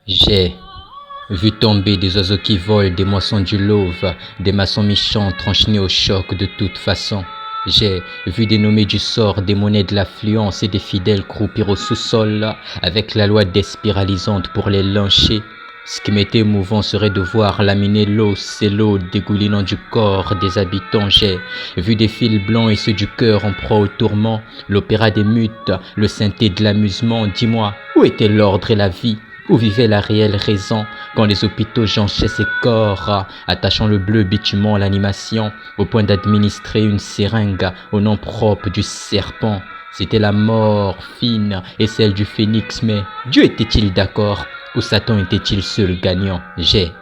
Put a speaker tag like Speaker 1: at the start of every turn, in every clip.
Speaker 1: J'ai vu tomber des oiseaux qui volent, des moissons du lauve, des maçons méchants tranchés au choc de toute façon. J'ai vu dénommer du sort des monnaies de l'affluence et des fidèles croupir au sous-sol avec la loi despiralisante pour les lyncher. Ce qui m'était émouvant serait de voir laminer l'os et l'eau dégoulinant du corps des habitants. J'ai vu des fils blancs et ceux du cœur en proie au tourment, l'opéra des mutes, le synthé de l'amusement. Dis-moi, où était l'ordre et la vie? Où vivait la réelle raison quand les hôpitaux jonchaient ces corps, attachant le bleu bitumant l'animation au point d'administrer une seringue au nom propre du serpent? C'était la mort fine et celle du phénix, mais Dieu était-il d'accord ou Satan était-il seul gagnant? J'ai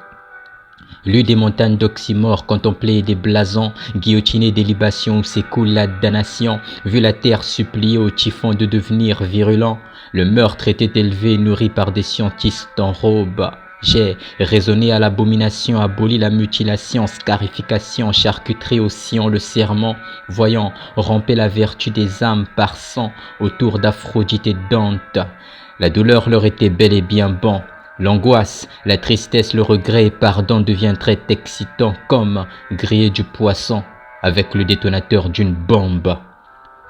Speaker 1: lu des montagnes d'oxymores, contemplé des blasons, guillotiné des libations où s'écoule la damnation, vu la terre supplier au typhon de devenir virulent. Le meurtre était élevé, nourri par des scientistes en robe. J'ai raisonné à l'abomination, aboli la mutilation, scarification, charcuterie oscillant le serment, voyant ramper la vertu des âmes par sang autour d'Aphrodite et Dante. La douleur leur était bel et bien bon. L'angoisse, la tristesse, le regret et pardon devient très excitant comme griller du poisson avec le détonateur d'une bombe.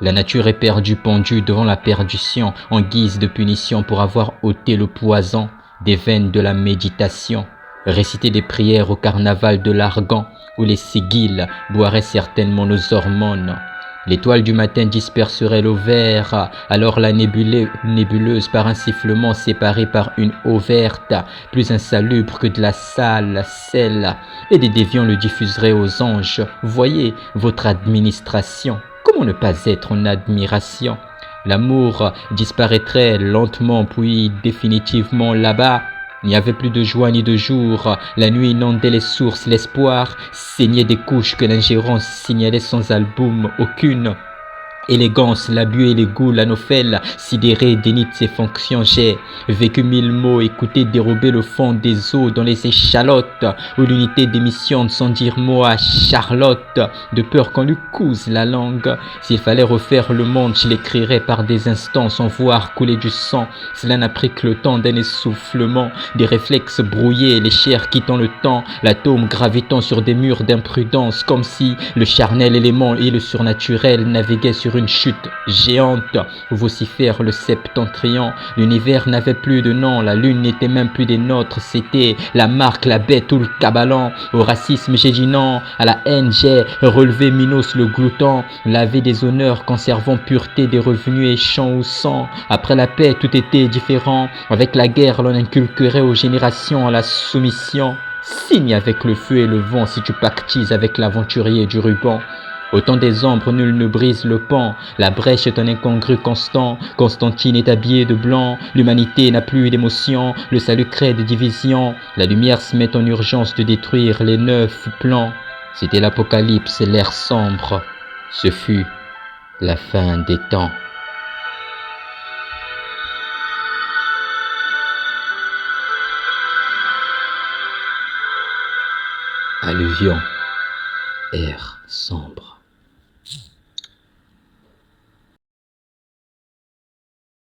Speaker 1: La nature est perdue, pendue devant la perdition en guise de punition pour avoir ôté le poison des veines de la méditation. Réciter des prières au carnaval de l'Argan où les sigils boiraient certainement nos hormones. L'étoile du matin disperserait l'ovaire, alors la nébuleuse par un sifflement séparée par une eau verte, plus insalubre que de la sale sel, et des déviants le diffuseraient aux anges. Voyez votre administration, comment ne pas être en admiration? L'amour disparaîtrait lentement puis définitivement là-bas. Il n'y avait plus de joie ni de jour, la nuit inondait les sources, l'espoir saignait des couches que l'ingérence signalait sans album aucune. Élégance, l'abus et les goûts, l'anophèle, sidéré, dénie de ses fonctions. J'ai vécu 1000 mots, écouté dérober le fond des eaux dans les échalotes, où l'unité démissionne sans dire mot à Charlotte, de peur qu'on lui couse la langue. S'il fallait refaire le monde, je l'écrirais par des instants sans voir couler du sang. Cela n'a pris que le temps d'un essoufflement, des réflexes brouillés, les chairs quittant le temps, l'atome gravitant sur des murs d'imprudence, comme si le charnel élément et le surnaturel naviguaient sur une chute géante, vocifère le septentrion. L'univers n'avait plus de nom, la lune n'était même plus des nôtres, c'était la marque, la bête ou le cabalan. Au racisme j'ai dit non, à la haine j'ai relevé Minos le glouton, lavé des honneurs, conservant pureté des revenus et champs au sang. Après la paix tout était différent, avec la guerre l'on inculquerait aux générations la soumission. Signe avec le feu et le vent si tu pactises avec l'aventurier du ruban. Au temps des ombres, nul ne brise le pan. La brèche est un incongru constant. Constantine est habillé de blanc. L'humanité n'a plus d'émotion. Le salut crée des divisions. La lumière se met en urgence de détruire les 9 plans. C'était l'apocalypse et l'ère sombre. Ce fut la fin des temps. Alluvion, air sombre.